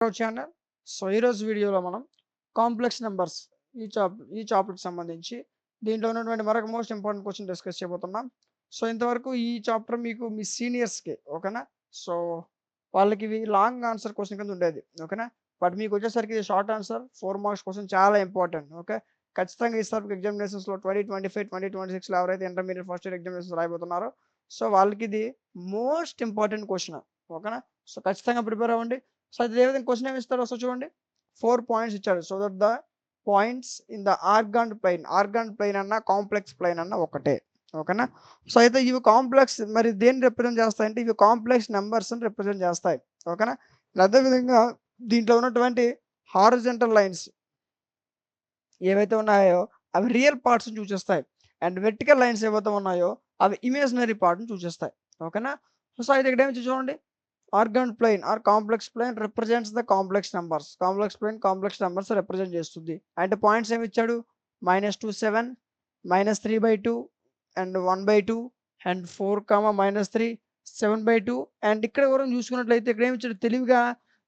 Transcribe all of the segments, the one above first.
Channel. So, ఈరోజు వీడియోలో మనం కాంప్లెక్స్ నంబర్స్ ఈ చాప్టర్‌కి సంబంధించి దీంట్లో ఉన్నటువంటి మరొక మోస్ట్ ఇంపార్టెంట్ క్వెషన్ డిస్కస్ చేయబోతున్నాం. సో, ఇంతవరకు ఈ చాప్టర్ మీకు మీ సీనియర్స్‌కి ఓకేనా. సో, వాళ్ళకి ఇవి లాంగ్ ఆన్సర్ క్వెషన్ కింద ఉండేది. ఓకేనా. బట్ మీకొచ్చేసరికి ఇది షార్ట్ ఆన్సర్ 4 మార్క్స్ క్వెషన్ చాలా ఇంపార్టెంట్. ఓకే. ఖచ్చితంగా ఈసారి ఎగ్జామినేషన్స్‌లో 2025, 2026లో ఎవరైతే ఇంటర్మీడియేట్ ఫస్ట్ ఇయర్ ఎగ్జామినేషన్స్ రాయబోతున్నారో సో, వాళ్ళకి ఇది మోస్ట్ ఇంపార్టెంట్ క్వెషన్. ఓకేనా. సో, ఖచ్చితంగా ప్రిపేర్ అవ్వండి. సో, అదే విధంగా క్వెషన్ ఏమి ఇస్తారో ఒకసారి చూడండి. 4 పాయింట్స్ ఇచ్చాడు. So that the points in the Argand plane అన్నా, కాంప్లెక్స్ ప్లేన్ అన్నా ఒకటే. ఓకేనా. సో, అయితే ఇవి కాంప్లెక్స్ మరి దేన్ని రిప్రజెంట్ చేస్తాయంటే ఇవి కాంప్లెక్స్ నంబర్స్‌ని రిప్రజెంట్ చేస్తాయి. ఓకేనా. అదే విధంగా దీంట్లో ఉన్నటువంటి హారిజాంటల్ లైన్స్ ఏవైతే ఉన్నాయో అవి రియల్ పార్ట్స్‌ని సూచిస్తాయి. అండ్ వెర్టికల్ లైన్స్ ఏవైతే ఉన్నాయో అవి ఇమాజినరీ పార్ట్‌ని సూచిస్తాయి. ఓకేనా. సో, అయితే ఇక్కడ ఏమి చూడండి. Argand plane or complex plane represents the complex numbers. Complex plane complex numbers represent చేస్తుంది. అంటే పాయింట్స్ ఏమి ఇచ్చాడు? -2, 7, -3/2 అండ్ 1/2 అండ్ 4, -3, 7/2 అండ్ ఇక్కడ కూడా చూసుకున్నట్లయితే ఇక్కడ ఏమి ఇచ్చాడు తెలివిగా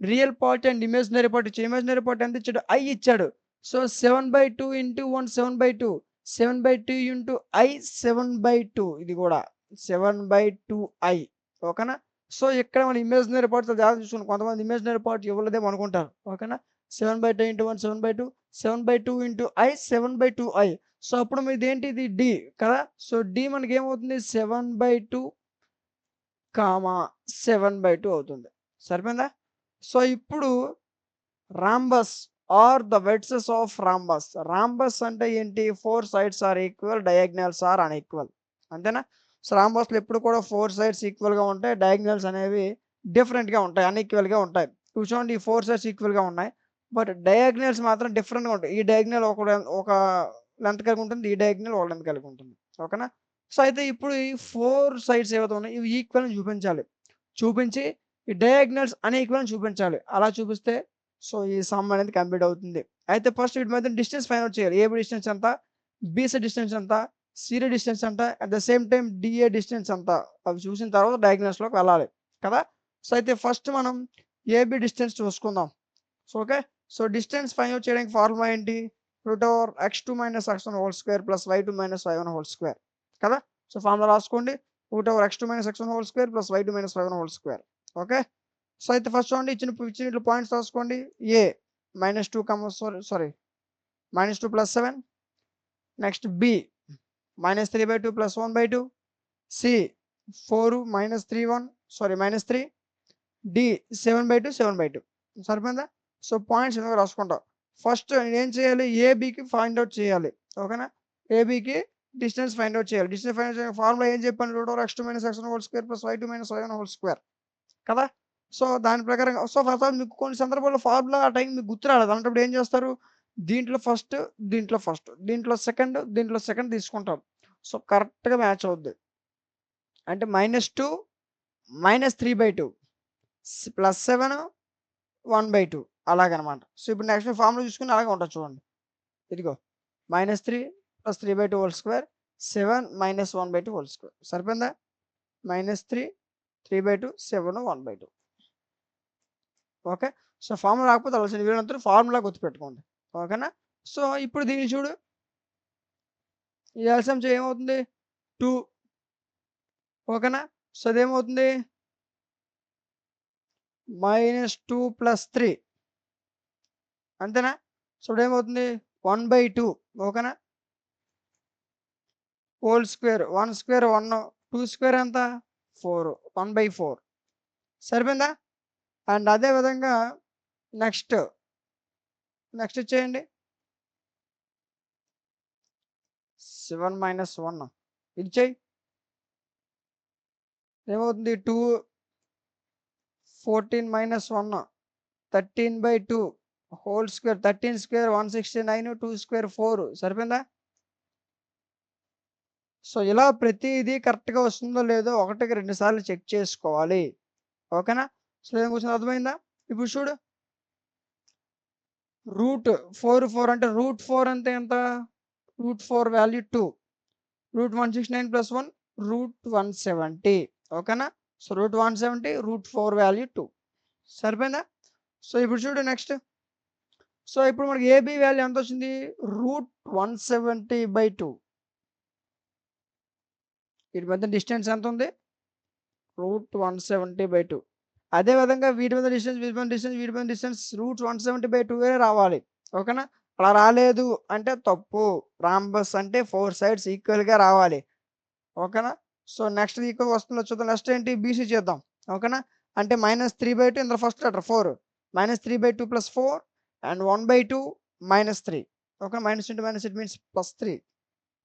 real part and imaginary part ఇచ్చాడు. ఇమాజినరీ పార్ట్ ఎంత ఇచ్చాడు? I ఇచ్చాడు. సో 7/2 ఇంటూ 1 7/2 7/2 ఇంటూ I 7/2 ఇది కూడా 7/2I. ఓకేనా. సో, ఇక్కడ మన ఇమాజినరీ పార్ట్స్ జాగ్రత్తగా చూసుకోండి. కొంతమంది ఇమాజినరీ పార్ట్ ఇవ్వలేదేమో అనుకుంటారు. ఓకేనా. 7/2 into 1 7/2 7/2 into I 7/2I. So, అప్పుడు మీదేంటి ఇది D కదా. సో, D మనకేమవుతుంది 7/2 7/2 అవుతుంది. సరిపోయిందా. సో, ఇప్పుడు rhombus are the vertices of rhombus. Rhombus అంటే ఏంటి? 4 sides are equal, diagonals are unequal. అంతేనా. సో, రాంబస్‌లో ఎప్పుడు కూడా 4 సైడ్స్ ఈక్వల్‌గా ఉంటాయి. డయాగ్నల్స్ అనేవి డిఫరెంట్‌గా ఉంటాయి. అన్‌ఈక్వల్‌గా ఉంటాయి. ఇప్పుడు చూడండి ఈ 4 సైడ్స్ ఈక్వల్‌గా ఉన్నాయి. బట్ డయాగ్నల్స్ మాత్రం డిఫరెంట్‌గా ఉంటాయి. ఈ డయాగ్నల్ ఒక లెంత్ కలిగి ఉంటుంది. ఈ డయాగ్నల్ ఒక లెంత్ కలిగి ఉంటుంది. ఓకేనా. సో, అయితే ఇప్పుడు ఈ 4 సైడ్స్ ఏవైతే ఉన్నాయో ఇవి ఈక్వల్ అని చూపించాలి. చూపించి ఈ డయాగ్నల్స్ అన్‌ఈక్వల్ అని చూపించాలి. అలా చూపిస్తే సో, ఈ సమ్ అనేది కంప్లీట్ అవుతుంది. అయితే ఫస్ట్ వీటి మధ్య డిస్టెన్స్ ఫైండ్ ఔట్ చేయాలి. ఏబీ డిస్టెన్స్ ఎంత? బీసీ డిస్టెన్స్ ఎంత? సీడీ డిస్టెన్స్ ఎంత? At the same time DA distance ఎంత? అవి చూసిన తర్వాత డయాగ్నల్స్‌లోకి వెళ్ళాలి కదా. సో, అయితే ఫస్ట్ మనం ఏబీ డిస్టెన్స్ చూసుకుందాం. So, okay. So, distance find out చేయడానికి ఫార్ములా ఏంటి? √(x2 - x1) whole square plus y2 - y1 whole square కదా. సో, ఫార్ములా రాసుకోండి. √(x2 - x1) whole square plus y2 - y1 whole square. Okay. So, అయితే first చూడండి ఇచ్చిన points రాసుకోండి. ఏ -2 -2 + 7 next B -3/2 + 1/2 C 4 -3 D 7/2 7/2 సరిపోయిందా. So, points ఇలాగ రాసుకుంటాం. ఫస్ట్ ఏం చేయాలి? ఏబీకి ఫైండ్ ఔట్ చేయాలి. ఓకేనా. ఏబీకి డిస్టెన్స్ ఫైండ్ ఔట్ చేయాలి. డిస్టెన్స్ ఫైండ్ ఔట్ చేయడానికి ఫార్ములా ఏం చెప్పాను? √(x2 - x1) whole square plus y2 - y1 whole square కదా. సో, దాని ప్రకారంగా సో, ఫస్ట్ మీకు కొన్ని సందర్భాల్లో ఫార్ములా ఆ టైంకి మీకు గుర్తు రాలేదు. అలాంటప్పుడు ఏం చేస్తారు? దీంట్లో ఫస్ట్, దీంట్లో సెకండ్ తీసుకుంటాం. సో, కరెక్ట్‌గా మ్యాచ్ అవుద్ది. అంటే -2 -3/2 +7 1/2 అలాగనమాట. సో, ఇప్పుడు నెక్స్ట్ ఫార్ములా చూసుకొని అలాగే ఉంటది చూడండి. ఇదిగో -3 + 3/2 హోల్ స్క్వేర్ 7 - 1/2 హోల్ స్క్వేర్ సరిపోయిందా. -3 3/2 7 1/2. ఓకే. సో, ఫార్ములా రాకపోతే అలా వీళ్ళందరూ ఫార్ములా గుర్తుపెట్టుకోండి. ఓకేనా. సో, ఇప్పుడు దీన్ని చూడు. ఈ ఎల్సిఎం ఏమవుతుంది? 2 ఓకేనా. సో, అదేమవుతుంది? -2 + 3 అంతేనా. సో, ఇప్పుడేమవుతుంది? 1/2 ఓకేనా. హోల్ స్క్వేర్ 1 స్క్వేర్ 1 2 స్క్వేర్ ఎంత? 4 1/4 సరిపోయిందా. అండ్ అదే విధంగా నెక్స్ట్ ఇచ్చేయండి. 7 - 1 ఇది చెయ్యి. ఏమవుతుంది? 2 14 - 1 13/2 హోల్ స్క్వేర్ 13 స్క్వేర్ 169 2 స్క్వేర్ 4 సరిపోయిందా. సో, ఇలా ప్రతిదీ కరెక్ట్‌గా వస్తుందో లేదో ఒకటికి 2 సార్లు చెక్ చేసుకోవాలి. ఓకేనా. సో, ఏం క్వెషన్ అర్థమైందా? ఇప్పుడు చూడు. √4 అంటే √4 అంటే ఎంత? √4 వాల్యూ 2 √169 + 1 √170 ఓకేనా. సో, √170 √4 వాల్యూ 2 సరిపోయిందా. సో ఇప్పుడు చూడు నెక్స్ట్. సో ఇప్పుడు మనకి ఏబీ వాల్యూ ఎంత వచ్చింది? √170/2. వీటి మధ్య డిస్టెన్స్ ఎంత ఉంది? √170/2. అదే విధంగా వీటి మధ్య డిస్టెన్స్, వీటి మధ్య డిస్టెన్స్, వీటి మధ్య డిస్టెన్స్ √170/2 రావాలి. ఓకేనా? అలా రాలేదు అంటే తప్పు. రాంబస్ అంటే 4 సైడ్స్ ఈక్వల్‌గా రావాలి. ఓకేనా? సో నెక్స్ట్ ఈక్వల్ వస్తుందో చూద్దాం. నెక్స్ట్ ఏంటి? బీసీ చేద్దాం. ఓకేనా? అంటే -3/2 ఇందులో first letter 4. -3/2 + 4 and 1/2 -3. Okay. -(-) It means +3.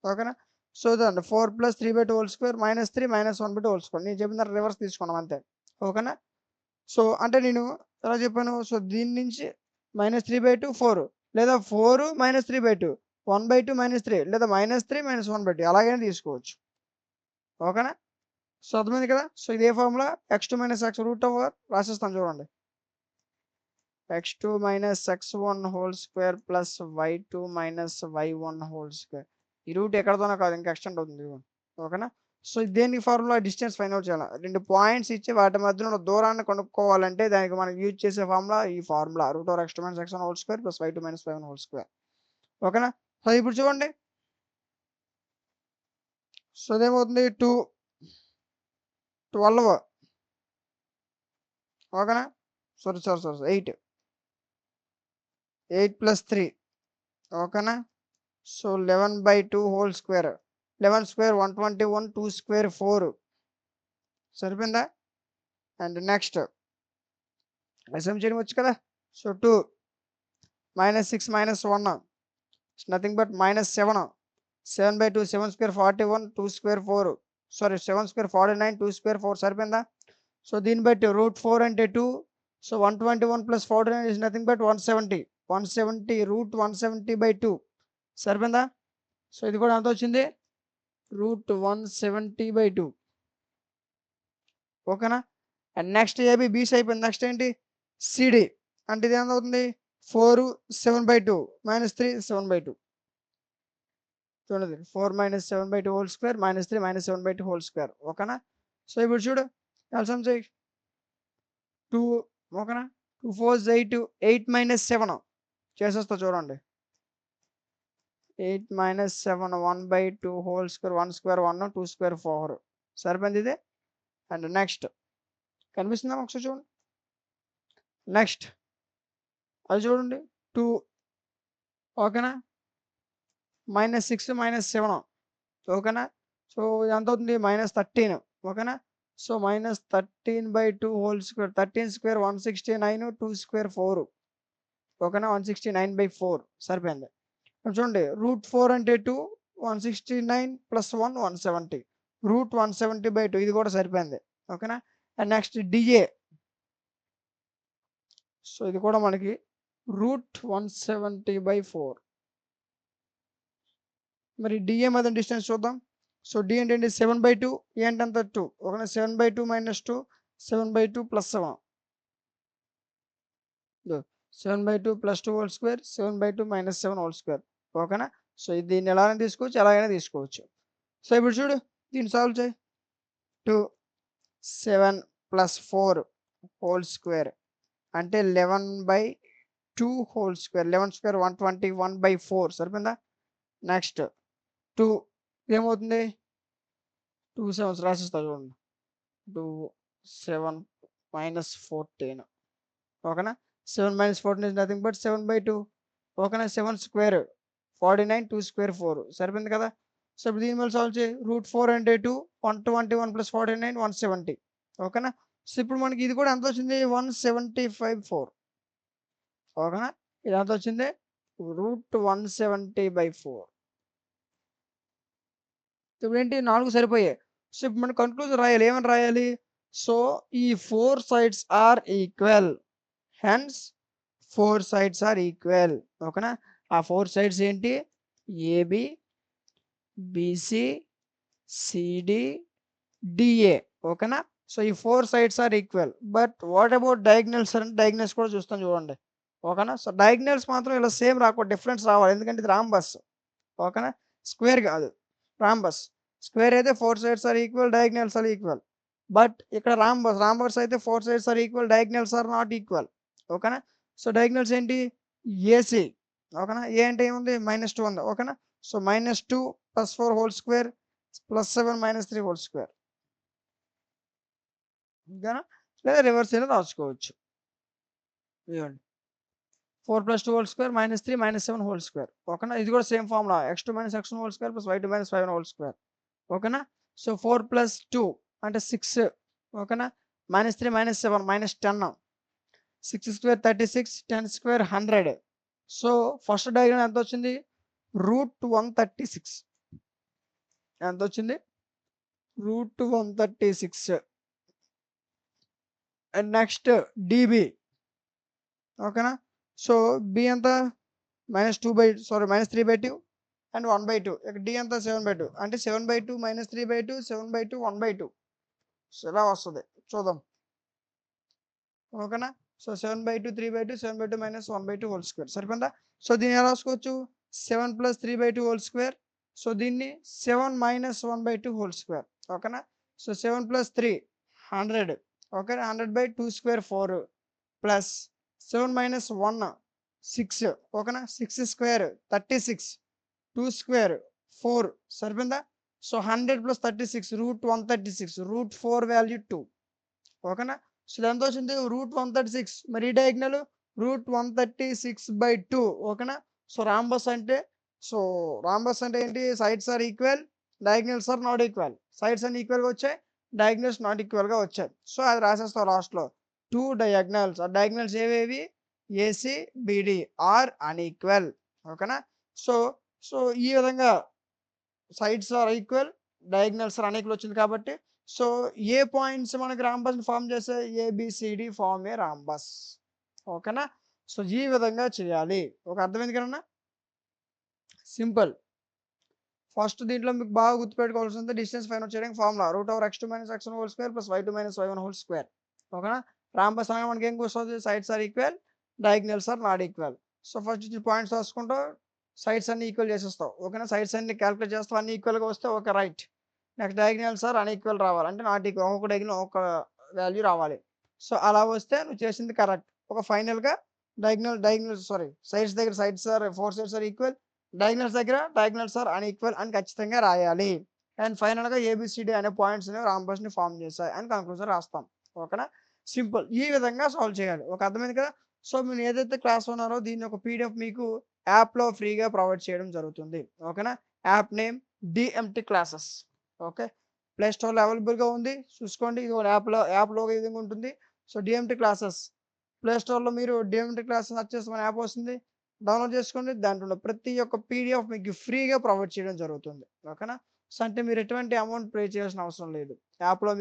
ఓకేనా? సో చూడండి 4 + 3/2 హోల్ స్క్వేర్ -3 -1/2 హోల్ స్క్వేర్. నేను చెప్పిన దాన్ని రివర్స్ తీసుకున్నాం అంతే. ఓకేనా? సో అంటే నేను ఎలా చెప్పాను? సో దీని నుంచి -3/2 4 లేదా 4 -3/2 1/2 -3 లేదా -3 -1/2 అలాగైనా తీసుకోవచ్చు. ఓకేనా? సో అర్థమైంది కదా? సో ఇదే ఫార్ములా x2 - x √ఓవర్ రాసేస్తాను చూడండి. x2 - x1 whole square plus y2 - y1 whole square. ఈ రూట్ ఎక్కడితోనో కాదు, ఇంకా ఎక్స్టెండ్ అవుతుంది. ఓకేనా? సో దేనికి ఫార్ములా? డిస్టెన్స్ ఫైండ్ అవుట్ చేయాలి. 2 పాయింట్స్ ఇచ్చి వాటి మధ్యలో ఉన్న దూరాన్ని కనుక్కోవాలంటే దానికి మనం యూజ్ చేసే ఫార్ములా ఈ formula √x2 - x1 whole square plus y2 - y1 whole square. ఓకేనా? సో ఇప్పుడు చూడండి. సో అదేమవుతుంది? 12. ఓకేనా? సారీ 8. 8 + 3. ఓకేనా? So 11/2 whole square. 11 square 121, 2 square 4. సరిపోయిందా? అండ్ నెక్స్ట్ ఎస్ఎం చేయడం వచ్చు కదా? So 2 -6 -1 nothing but -7. 7/2 7 square 41, 2 square 4. Sorry 7 square 49, 2 square 4. సరిపోయిందా? సో దీన్ని బట్టి √4 అంటే 2. So 121 + 49 is nothing but 170. 170 √170/2. సరిపోయిందా? సో ఇది కూడా ఎంత వచ్చింది? √170/2. ఓకేనా? అండ్ నెక్స్ట్ ఏబి బీసీ అయిపోయింది. నెక్స్ట్ ఏంటి? సిడి. అంటే ఇది ఎంత అవుతుంది? 4 7/2 -3 7/2. చూడండి 4 - 7/2 హోల్ స్క్వేర్ -3 -7/2 హోల్ స్క్వేర్. ఓకేనా? సో ఇప్పుడు చూడు ఎల్సిఎం చేయి. 2 ఓకేనా? 2 4 8 8 - 7 చేసేస్తా చూడండి. 8 - 7 1/2 హోల్ స్క్వేర్ 1 స్క్వేర్ 1 2 స్క్వేర్ 4. సరిపోయింది ఇది. అండ్ నెక్స్ట్ కనిపిస్తుందా ఒకసారి చూడండి. నెక్స్ట్ అది చూడండి 2. ఓకేనా? -6 -7. ఓకేనా? సో ఇది ఎంత అవుతుంది? -13. ఓకేనా? So -13/2 whole square 13 square 169 2 square 4. ఓకేనా? 169/4 సరిపోయింది. ఇప్పుడు చూడండి √4 అంటే 2 169 + 1 170 √170/2 ఇది కూడా సరిపోయింది. ఓకేనా? And next DA. సో ఇది కూడా మనకి √170/4. మరి డిఏ మధ్య డిస్టెన్స్ చూద్దాం. సో డి అంటే ఏంటి? 7/2. ఏ అంటే ఎంత? 2. ఓకేనా? 7/2 - 2 7/2 + 7. 7/2 + 2 హోల్ స్క్వేర్ 7/2 - 7 హోల్ స్క్వేర్. ఓకేనా? సో దీన్ని ఎలాగైనా తీసుకోవచ్చు, ఎలాగైనా తీసుకోవచ్చు. సో ఇప్పుడు చూడు దీన్ని సాల్వ్ చేయి. 2 7 + 4 హోల్ స్క్వేర్ అంటే 11/2 హోల్ స్క్వేర్. 11 స్క్వేర్ 121/4 సరిపోయిందా? నెక్స్ట్ 2 ఏమవుతుంది? 2 7 రాసిస్తా చూడండి. 2 7 - 14. ఓకేనా? 7 - 14 ఇస్ నథింగ్ బట్ 7/2. ఓకేనా? 7 స్క్వేర్ 49 2 స్క్వేర్ 4. సరిపోయింది కదా? సో ఇప్పుడు దీని మళ్ళీ సాల్వ్ చేయి. √4 అంటే 2 121 + 49 170. ఓకేనా? సో ఇప్పుడు మనకి ఇది కూడా ఎంత వచ్చింది? 175/4. ఓకేనా? ఇది ఎంత వచ్చింది? √170/4. ఇప్పుడు ఏంటి? 4 సరిపోయాయి. సో ఇప్పుడు మనం కన్క్లూజన్ రాయాలి. ఏమని రాయాలి? సో ఈ 4 sides are equal. Hence 4 sides are equal. ఓకేనా? ఆ 4 సైడ్స్ ఏంటి? AB, BC, CD, DA. ఓకేనా? సో ఈ 4 sides are equal. But what about diagonals అంటే డయాగ్నల్స్ కూడా చూస్తాం చూడండి. ఓకేనా? సో డయాగ్నల్స్ మాత్రం ఇలా సేమ్ రాకూడదు, డిఫరెన్స్ రావాలి. ఎందుకంటే ఇది రాంబస్. ఓకేనా? స్క్వేర్ కాదు, రాంబస్. స్క్వేర్ అయితే 4 sides are equal, diagonals are equal. But ఇక్కడ రాంబస్ అయితే 4 sides are equal, diagonals are not equal. ఓకేనా. సో డయాగ్నల్స్ ఏంటి? ఏసీ. ఓకేనా. ఏ అంటే ఏముంది? -2 ఉంది. ఓకేనా. So -2 + 4 whole square +7 -3 whole square. ఓకేనా. లేదా రివర్స్ అయినా రాసుకోవచ్చు. ఇదిగోండి 4 + 2 హోల్ స్క్వేర్ -3 -7 హోల్ స్క్వేర్. ఓకేనా. ఇది కూడా same formula x2 - x1 whole square +y2 - y1 whole square. ఓకేనా. సో 4 + 2 అంటే 6. ఓకేనా. -3 -7 -10. 6 square 36, 10 square 100. So first diagonal ఎంత వచ్చింది? √136. ఎంత వచ్చింది? √136. And next DB. ఓకేనా. సో బి ఎంత? -3/2 అండ్ 1/2. ఇక్కడ డి ఎంత? 7/2. అంటే 7/2 -3/2 7/2 1/2. సో ఇలా వస్తుంది చూద్దాం. ఓకేనా. సో 7/2 3/2 7/2 -1/2 హోల్ స్క్వేర్ సరిపోయిందా? సో దీన్ని ఎలా రాసుకోవచ్చు? 7 + 3/2 హోల్ స్క్వేర్. సో దీన్ని 7 - 1/2 హోల్ స్క్వేర్. ఓకేనా. సో 7 + 3 100. ఓకేనా. 100/2 స్క్వేర్ 4 ప్లస్ 7 - 1 6. ఓకేనా. 6 స్క్వేర్ 36, 2 స్క్వేర్ 4 సరిపోయిందా? So 100 + 36 √136 √4 value 2. ఓకేనా. సో ఇదెంత వచ్చింది? √136. మరి ఈ డయాగ్నల్ √136/2. ఓకేనా. సో రాంబస్ అంటే ఏంటి? Sides are equal, diagonals are not equal. Sides అన్ని ఈక్వల్గా వచ్చాయి, డయాగ్నల్స్ నాట్ ఈక్వల్గా వచ్చాయి. సో అది రాసేస్తాం లాస్ట్లో. 2 డయాగ్నల్స్. ఆ డయాగ్నల్స్ ఏవేవి? AC BD are unequal. ఓకేనా. సో సో ఈ విధంగా sides are equal, diagonals are unequal వచ్చింది కాబట్టి సో ఏ పాయింట్స్ మనకి రాంబస్ని ఫామ్ చేస్తే ఏబిసిడి ఫామ్ ఏ రాంబస్. ఓకేనా. సో ఈ విధంగా చేయాలి. ఒక అర్థమైంది కదన్నా? సింపుల్. ఫస్ట్ దీంట్లో మీకు బాగా గుర్తుపెట్టుకోవాల్సింది డిస్టెన్స్ ఫైండ్ అవుట్ చేయడానికి formula √x2 - x1 whole square +y2 - y1 whole square. ఓకేనా. రాంబస్ అనగా మనకి ఏం వస్తుంది? Sides are equal, diagonals are not equal. So first points రాసుకుంటూ సైడ్స్ అన్ని ఈక్వల్ చేసేస్తావు. ఓకేనా. సైడ్స్ అన్ని క్యాలిక్యులేట్ చేస్తావు, అన్ని ఈక్వల్గా వస్తే okay right. Next diagonals are unequal రావాలి, అంటే నాట్ ఈక్వల్, ఒక్కొక్క డయాగ్నల్ ఒక్కొక్క వాల్యూ రావాలి. సో అలా వస్తే నువ్వు చేసింది కరెక్ట్. ఒక ఫైనల్గా సైడ్స్ దగ్గర sides are 4 sides are equal, diagonals దగ్గర డయాగ్నల్స్ ఆర్ అన్ఈక్వల్ అని ఖచ్చితంగా రాయాలి. అండ్ ఫైనల్గా ఏబిసిడి అనే పాయింట్స్ రాంబస్ని ఫామ్ చేశాయి అని కన్క్లూజన్ రాస్తాం. ఓకేనా. సింపుల్. ఈ విధంగా సాల్వ్ చేయాలి. ఒక అర్థమైంది కదా? సో మీరు ఏదైతే క్లాస్ ఉన్నారో దీన్ని ఒక పీడిఎఫ్ మీకు యాప్లో ఫ్రీగా ప్రొవైడ్ చేయడం జరుగుతుంది. ఓకేనా. App name DMT classes. Okay. Play స్టోర్లో అవైలబుల్గా ఉంది, చూసుకోండి. ఇది యాప్లో ఈ విధంగా ఉంటుంది. సో డిఎంటి క్లాసెస్ ప్లే స్టోర్లో మీరు డిఎంటి క్లాసెస్ సెర్చ్ చేస్తే మన యాప్ వస్తుంది, డౌన్లోడ్ చేసుకోండి. దాంట్లో ప్రతి ఒక్క పీడిఎఫ్ మీకు ఫ్రీగా ప్రొవైడ్ చేయడం జరుగుతుంది. ఓకేనా. సో అంటే మీరు ఎటువంటి అమౌంట్ పే చేయాల్సిన అవసరం లేదు. యాప్లో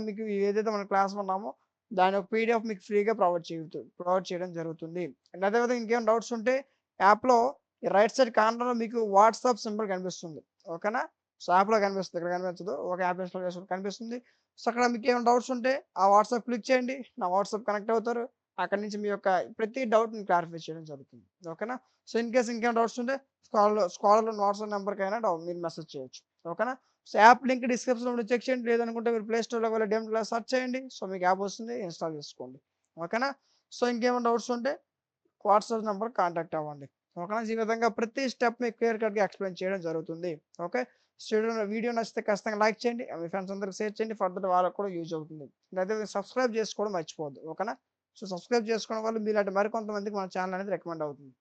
మీకు ఏదైతే మనం క్లాస్ ఉన్నామో దాని ఒక పీడిఎఫ్ మీకు ఫ్రీగా ప్రొవైడ్ చేయడం జరుగుతుంది. అండ్ అదేవిధంగా ఇంకేమైనా డౌట్స్ ఉంటే యాప్లో రైట్ సైడ్ కార్నర్లో మీకు వాట్సాప్ సింబల్ కనిపిస్తుంది. ఓకేనా. సో యాప్లో కనిపిస్తుంది, ఇక్కడ కనిపించదు. ఒక యాప్ ఇన్స్టాల్ చేసుకుంటే కనిపిస్తుంది. సో అక్కడ మీకు ఏమైనా డౌట్స్ ఉంటే ఆ వాట్సాప్ క్లిక్ చేయండి, నా వాట్సాప్ కనెక్ట్ అవుతారు. అక్కడి నుంచి మీ యొక్క ప్రతి డౌట్ని క్లారిఫై చేయడం జరుగుతుంది. ఓకేనా. సో ఇన్ కేస్ ఇంకేమైనా డౌట్స్ ఉంటే స్కాలర్లో వాట్సాప్ నెంబర్కైనా మీరు మెసేజ్ చేయొచ్చు. ఓకేనా. సో యాప్ లింక్ డిస్క్రిప్షన్లో చెక్ చేయండి, లేదనుకుంటే మీరు ప్లే స్టోర్లో వెళ్ళి డెమ్ క్లాస్ సెర్చ్ చేయండి. సో మీకు యాప్ వస్తుంది, ఇన్స్టాల్ చేసుకోండి. ఓకేనా. సో ఇంకేమైనా డౌట్స్ ఉంటే వాట్సాప్ నెంబర్ కాంటాక్ట్ అవ్వండి. ఓకేనా. ఈ విధంగా ప్రతి స్టెప్ మీకు క్లియర్ కట్గా ఎక్స్ప్లెయిన్ చేయడం జరుగుతుంది. ఓకే. వీడియో నచ్చితే ఖచ్చితంగా లైక్ చేయండి, మీ ఫ్రెండ్స్ అందరికి షేర్ చేయండి, ఫర్దర్ వాళ్ళకు కూడా యూజ్ అవుతుంది. అదేవిధంగా సబ్స్క్రైబ్ చేసుకోవడం మర్చిపోవద్దు. ఓకేనా. సో సబ్స్క్రైబ్ చేసుకోవడం వల్ల మీలాంటి మరికొంతమందికి మన ఛానల్ అనేది రికమెండ్ అవుతుంది.